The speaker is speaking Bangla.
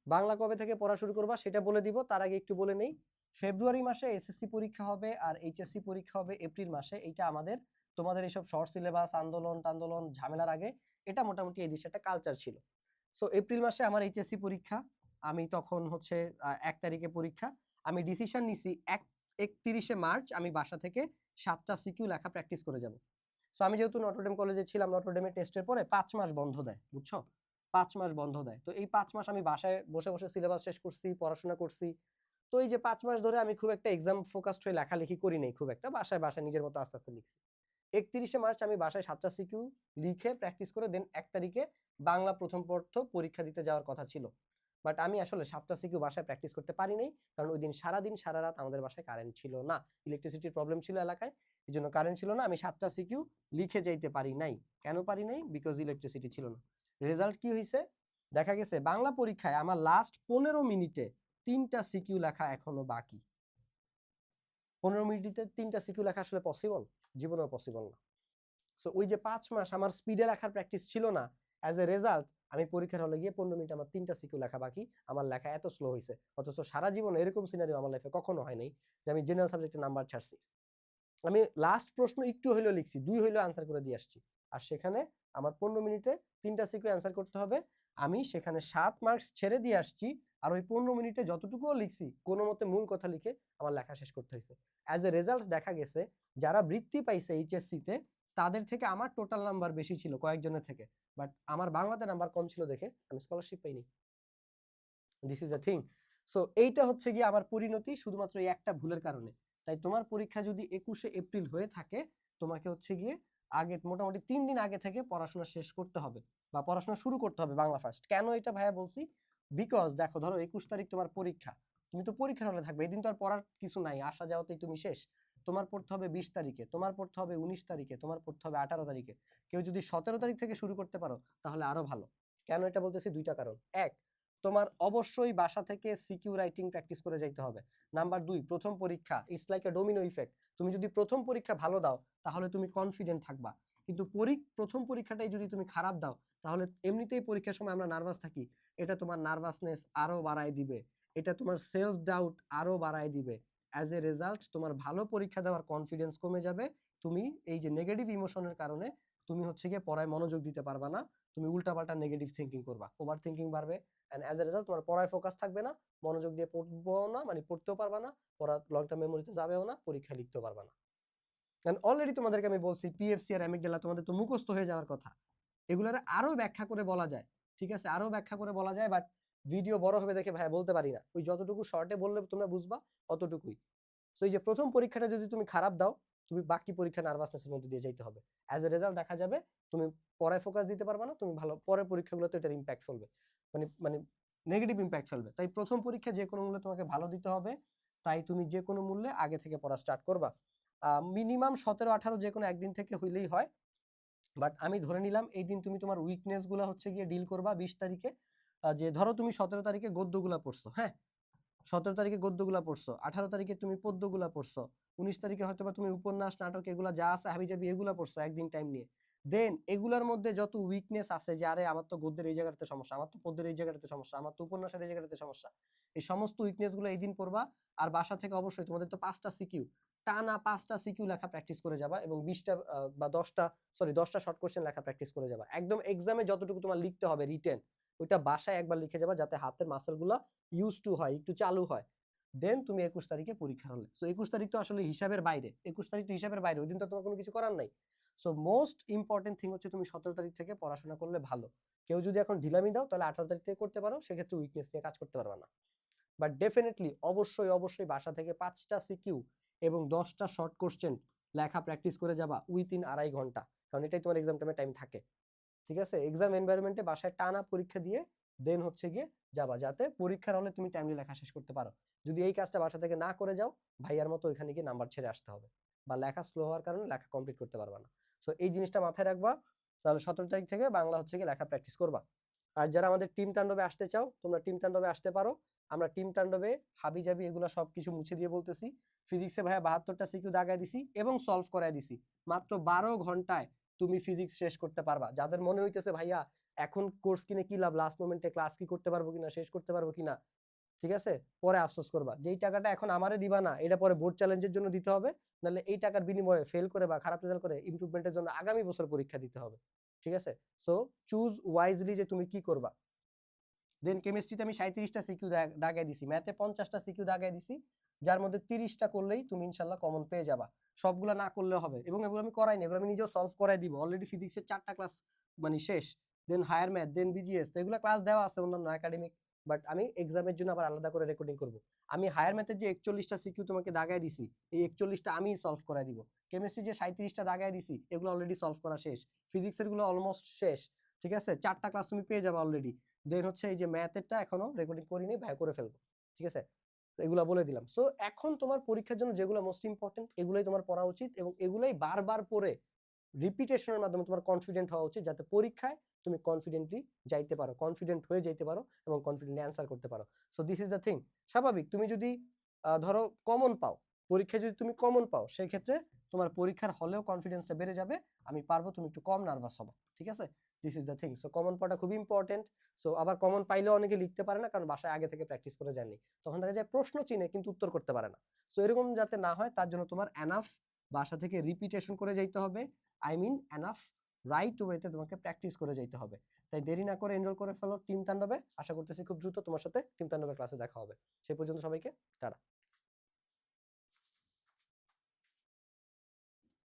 বাংলা কবে থেকে পড়া শুরু করবা সেটা বলে দিব, তার আগে একটু বলে নেই। ফেব্রুয়ারি মাসে এসএসসি পরীক্ষা হবে আর এইচএসসি পরীক্ষা হবে এপ্রিল মাসে। এইটা আমাদের তোমাদের এইসব শর্ট সিলেবাস আন্দোলন টান্দোলন ঝামেলার আগে এটা মোটামুটি এই দেশে একটা কালচার ছিল। সো এপ্রিল মাসে আমার এইচএসসি পরীক্ষা, আমি তখন হচ্ছে 1 তারিখে পরীক্ষা। আমি ডিসিশন নিছি 31শে মার্চ আমি বাসা থেকে 7টা সিকিউ লেখা প্র্যাকটিস করে যাব। সো আমি যেহেতু নটরডেম কলেজে ছিলাম, নটরডেমে টেস্টের পরে 5 মাস বন্ধ দেয়, বুঝছো, 5 মাস বন্ধ দেয়। তো এই 5 মাস আমি বাসায় বসে বসে সিলেবাস শেষ করছি, পড়াশোনা করছি। তো এই যে 5 মাস ধরে আমি খুব একটা এক্সাম ফোকাসড হয়ে লেখালেখি করি নাই, খুব একটা বাসায় বাসায় নিজের মতো আস্তে আস্তে লিখছি। 31শে মার্চ আমি বাসায় 7টা সিকিউ লিখে প্র্যাকটিস করে দেন 1 তারিখে বাংলা প্রথম পত্র পরীক্ষা দিতে যাওয়ার কথা ছিল। বাট আমি আসলে 7টা সিকিউ বাসায় প্র্যাকটিস করতে পারি নাই, কারণ ওই দিন সারাদিন সারা রাত আমাদের বাসায় কারেন্ট ছিল না, ইলেকট্রিসিটির প্রবলেম ছিল এলাকায়, এই জন্য কারেন্ট ছিল না। আমি 7টা সিকিউ লিখে যাইতে পারি নাই। কেন পারি নাই? বিকজ ইলেকট্রিসিটি ছিল না। রেজাল্ট কি হয়েছে? দেখা গেছে বাংলা পরীক্ষায় আমার লাস্ট 15 মিনিটে 3টা সিকিউ লেখা এখনো বাকি। 15 মিনিটে 3টা সিকিউ লেখা আসলে পসিবল? জীবনেও পসিবল না। সো ওই যে 5 মাস আমার স্পিডে লেখার প্র্যাকটিস ছিল না, অ্যাজ এ রেজাল্ট আমি পরীক্ষার হলে গিয়ে 15 মিনিট আমার 3টা সিকিউ লেখা বাকি, আমার লেখা এত স্লো হয়েছে। অথচ সারা জীবনে এরকম সিনারিও আমার লাইফে কখনো হয় নাই যে আমি জেনারেল সাবজেক্টে নাম্বার ছাড়ছি। আমি লাস্ট প্রশ্ন একটু হইলেও লিখছি, 2 হইলেও আনসার করে দিয়ে আসছি। আর সেখানে আমার 15 মিনিটে 3টা সিকিউ অ্যান্সার করতে হবে, আমি সেখানে 7 মার্কস ছেড়ে দিয়ে আসছি। আর ওই 15 মিনিটে যতটুকুও লিখছি কোনো মতে মূল কথা লিখে আমার লেখা শেষ করতে হয়েছে। অ্যাজ এ রেজাল্ট দেখা গেছে যারা বৃত্তি পাইছে এইচএসসিতে তাদের থেকে আমার টোটাল নাম্বার বেশি ছিল কয়েকজনের থেকে, বাট আমার বাংলাতে নাম্বার কম ছিল দেখে আমি স্কলারশিপ পাইনি। This is the thing. So এইটা হচ্ছে গিয়ে আমার পরিণতি শুধুমাত্র এই একটা ভুলের কারণে। তাই তোমার পরীক্ষা যদি 21শে এপ্রিল হয়ে থাকে, তোমাকে হচ্ছে গিয়ে আগে মোটামুটি 3 দিন আগে থেকে পড়াশোনা শেষ করতে হবে বা পড়াশোনা শুরু করতে হবে বাংলা ফার্স্ট। কেন এটা ভাইয়া বলছি? বিকজ দেখো, ধরো 21 তারিখ তোমার পরীক্ষা, তুমি তো পরীক্ষার হলে থাকবে, এদিন তো আর পড়ার কিছু নাই, আসা যাওয়াতেই তুমি শেষ। তোমার পড়তে হবে 20 তারিখে, তোমার পড়তে হবে 19 তারিখে, তোমার পড়তে হবে 18 তারিখে। কেউ যদি 17 তারিখ থেকে শুরু করতে পারো তাহলে আরো ভালো। কেন এটা বলতেছি? দুইটা কারণ। এক, তোমার অবশ্যই বাসা থেকে সিকিউ রাইটিং প্র্যাকটিস করে যাইতে হবে। নাম্বার 2, প্রথম পরীক্ষা, it's like a Domino effect. তুমি যদি প্রথম পরীক্ষা ভালো দাও তাহলে তুমি কনফিডেন্ট থাকবা, কিন্তু প্রথম পরীক্ষাটাই যদি তুমি খারাপ দাও তাহলে এমনিতেই পরীক্ষার সময় আমরা নার্ভাস থাকি, এটা তোমার নার্ভাসনেস আরো বাড়ায় দিবে, এটা তোমার সেলফ ডাউট আরো বাড়ায় দিবে। অ্যাজ এ রেজাল্ট তোমার ভালো পরীক্ষা দেওয়ার কনফিডেন্স কমে যাবে। তুমি এই যে নেগেটিভ ইমোশনের কারণে তুমি হচ্ছে গিয়ে পড়ায় মনোযোগ দিতে পারবা না, তুমি উল্টাপাল্টা নেগেটিভ থিঙ্কিং করবা, ওভার থিঙ্কিং বাড়বে। এন্ড অ্যাজ এ রেজাল্ট তোমার পড়ায় ফোকাস থাকবে না, মনোযোগ দিয়ে পড়বো না, মানে পড়তেও পারবা না, পড়া লং টার্ম মেমোরিতে যাবেও না, পরীক্ষা লিখতেও পারবা না। এন্ড অলরেডি তোমাদেরকে আমি বলছি পিএফসি আর অ্যামিগডালা তোমাদের তো মুখস্থ হয়ে যাওয়ার কথা, এগুলার আরো ব্যাখ্যা করে বলা যায়, ঠিক আছে, আরো ব্যাখ্যা করে বলা যায়, বাট ভিডিও বড় হবে দেখে ভাই বলতে পারি না। ওই যতটুকু শর্টে বললে তোমরা বুঝবা অতটুকুই। সো এই যে প্রথম পরীক্ষাটা যদি তুমি খারাপ দাও, তুমি বাকি পরীক্ষা নার্ভাসনেসের মধ্যে দিয়ে যাইতে হবে। অ্যাজ এ রেজাল্ট দেখা যাবে তুমি পড়ায় ফোকাস দিতে পারবা না, তুমি ভালো পরের পরীক্ষাগুলোতে এটার ইম্প্যাক্ট ফেলবে, মানে মানে নেগেটিভ ইম্প্যাক্ট ফেলবে। তাই প্রথম পরীক্ষা যে কোনো মূল্যে তোমাকে ভালো দিতে হবে, তাই তুমি যে কোনো মূল্যে আগে থেকে পড়া স্টার্ট করবা। মিনিমাম 17-18 যে কোনো একদিন থেকে হইলেই হয়, বাট আমি ধরে নিলাম এই দিন তুমি তোমার উইকনেস গুলা হচ্ছে গিয়ে ডিল করবা 20 তারিখে। যে ধরো তুমি 17 তারিখে গদ্যগুলা পড়ছো, হ্যাঁ, 17 তারিখে গদ্যগুলা পড়ছো, 18 তারিখে তুমি পদ্যগুলা পড়ছো, 19 তারিখে হয়তো বা তুমি উপন্যাস নাটক এগুলা যা আছে হাবিজাবি এগুলা পড়ছো একদিন টাইম নিয়ে। দেন এগুলার মধ্যে যত উইকনেস আছে, যে আরে আমার তো গদ্যের এই জায়গাতে সমস্যা, আমার তো পদ্যের এই জায়গাতে সমস্যা, আমার তো উপন্যাসের এই জায়গাতে সমস্যা, এই সমস্ত উইকনেস গুলো এই দিন পড়বা। আর বাসা থেকে অবশ্যই তোমাদের তো 5টা সিকিউ, টানা 5টা সিকিউ লেখা প্র্যাকটিস করে যাবা, এবং 20টা বা 10টা শর্ট কোশ্চেন লেখা প্র্যাকটিস করে যাবা। একদম এক্সামে যতটুকু তোমার লিখতে হবে রিটেন, ওইটা বাসায় একবার লিখে যাবা, যাতে হাতের মাসেল গুলা ইউজ টু হয়, একটু চালু হয়। দেন তুমি 21 তারিখে পরীক্ষা হলে, সো 21 তারিখ তো আসলে হিসাবের বাইরে, 21 তারিখ তো হিসাবের বাইরে, ওই দিন তো তোমার কোনো কিছু করার নাই। সো মোস্ট ইম্পর্টেন্ট থিং হচ্ছে তুমি 17 তারিখ থেকে পড়াশোনা করলে ভালো। কেউ যদি এখন ঢিলামি দাও তাহলে 18 তারিখ থেকে করতে পারো, সেক্ষেত্রে উইকনেস নিয়ে কাজ করতে পারবা না। বাট ডেফিনেটলি অবশ্যই অবশ্যই বাসা থেকে 5টা সিকিউ এবং 10টা শর্ট কোশ্চেন লেখা প্র্যাকটিস করে যাবা উইথিন 2.5 ঘন্টা, কারণ এটাই তোমার এক্সাম টাইমে টাইম থাকে। ঠিক আছে, এক্সাম এনভায়রনমেন্টে বাসায় টানা পরীক্ষা দিয়ে দেন হচ্ছে গিয়ে যাবা, যাতে পরীক্ষার হলে তুমি টাইমলি লেখা শেষ করতে পারো। যদি এই কাজটা বাসা থেকে না করে যাও, ভাইয়ার মতো ওইখানে গিয়ে নাম্বার ছেড়ে আসতে হবে, বা লেখা স্লো হওয়ার কারণে লেখা কমপ্লিট করতে পারবা না। সো এই জিনিসটা মাথায় রাখবা। তাহলে 17 তারিখ থেকে বাংলা হচ্ছে গিয়ে লেখা প্র্যাকটিস করবা। আর যারা আমাদের টিম তাণ্ডবে আসতে চাও, তোমরা টিম তাণ্ডবে আসতে পারো। আমরা টিম তাণ্ডবে হাবি জাবি এগুলো সবকিছু মুছে দিয়ে বলতেছি। ফিজিক্সে ভাইয়া 72টা সিকিউ দাগায় দিছি এবং সলভ করায় দিছি, মাত্র 12 ঘন্টায় তুমি ফিজিক্স শেষ করতে পারবা। যাদের মনে হইতেছে ভাইয়া এখন কোর্স কিনে কি লাভ, লাস্ট মোমেন্টে ক্লাস কি করতে পারবো কিনা, শেষ করতে পারবো কিনা, ঠিক আছে, পরে আফসোস করবা। যেই টাকাটা এখন আমারে দিবা না, এটা পরে বোর্ড চ্যালেঞ্জের জন্য দিতে হবে, নাহলে এই টাকার বিনিময়ে ফেল করে বা খারাপ রেজাল্ট করে ইমপ্রুভমেন্টের জন্য আগামী বছর পরীক্ষা দিতে হবে, ঠিক আছে। সো চুজ ওয়াইজলি যে তুমি কি করবা। দেন কেমিস্ট্রিতে আমি 37টা সিকিউ দাগাই দিছি, ম্যাথে 50টা সিকিউ দাগাই দিছি, যার মধ্যে 30টা করলেই তুমি ইনশাল্লাহ কমন পেয়ে যাবা। সবগুলা না করলেও হবে, এবং এগুলো আমি করাই না, এগুলো আমি নিজেও সলভ করাই দিব। অলরেডি ফিজিক্সের 4টা ক্লাস মানে শেষ, দেন হায়ার ম্যাথ, দেন বিজিএস, তো এগুলো ক্লাস দেওয়া আছে অন্যান্য একাডেমিক, বাট আমি এক্সামের জন্য আবার আলাদা করে রেকর্ডিং করব। আমি হায়ার ম্যাথের যে 41টা সিকিউ তোমাকে দাগাই দিছি, এই 41টা আমি সলভ করাই দিব। কেমিস্ট্রি যে 37টা দাগাই দিছি, এগুলো অলরেডি সলভ করা শেষ। ফিজিক্সের গুলো অলমোস্ট শেষ, ঠিক আছে, 4টা ক্লাস তুমি পেয়ে যাবে অলরেডি। দেন হচ্ছে এই যে ম্যাথেরটা এখনো রেকর্ডিং করিনি, ভাই করে ফেলবো, ঠিক আছে। এগুলা বলে দিলাম। সো এখন তোমার পরীক্ষার জন্য যেগুলো মোস্ট ইম্পর্টেন্ট, এগুলোই তোমার পড়া উচিত, এবং এগুলোই বারবার পড়ে রিপিটেশনের মাধ্যমে তোমার কনফিডেন্ট হওয়া উচিত, যাতে পরীক্ষায় তুমি কনফিডেন্টলি যাইতে পারো, কনফিডেন্ট হয়ে যাইতে পারো, এবং কনফিডেন্টলি অ্যান্সার করতে পারো। So this is the thing. স্বাভাবিক, তুমি যদি ধরো কমন পাও, পরীক্ষায় যদি তুমি কমন পাও, সেই ক্ষেত্রে তোমার পরীক্ষার হলেও কনফিডেন্সটা বেড়ে যাবে, আমি পারবো, তুমি একটু কম নার্ভাস হবা, ঠিক আছে। This is the thing. So common পাওয়াটা খুবই ইম্পর্টেন্ট। সো আবার কমন পাইলেও অনেকে লিখতে পারে না, কারণ বাসায় আগে থেকে প্র্যাকটিস করে যায়নি, তখন দেখা যায় প্রশ্ন চিনে কিন্তু উত্তর করতে পারে না। সো এরকম যাতে না হয়, তার জন্য তোমার এনাফ বাসা থেকে রিপিটেশন করে যাইতে হবে, আই মিন এনাফ রাইট ওয়েতে তোমাকে প্র্যাকটিস করে যাইতে হবে। তাই দেরি না করে এনরোল করে ফেলো টিম তাণ্ডবে। আশা করতেছি খুব দ্রুত তোমার সাথে টিম তাণ্ডবের ক্লাসে দেখা হবে। সেই পর্যন্ত সবাইকে টাটা।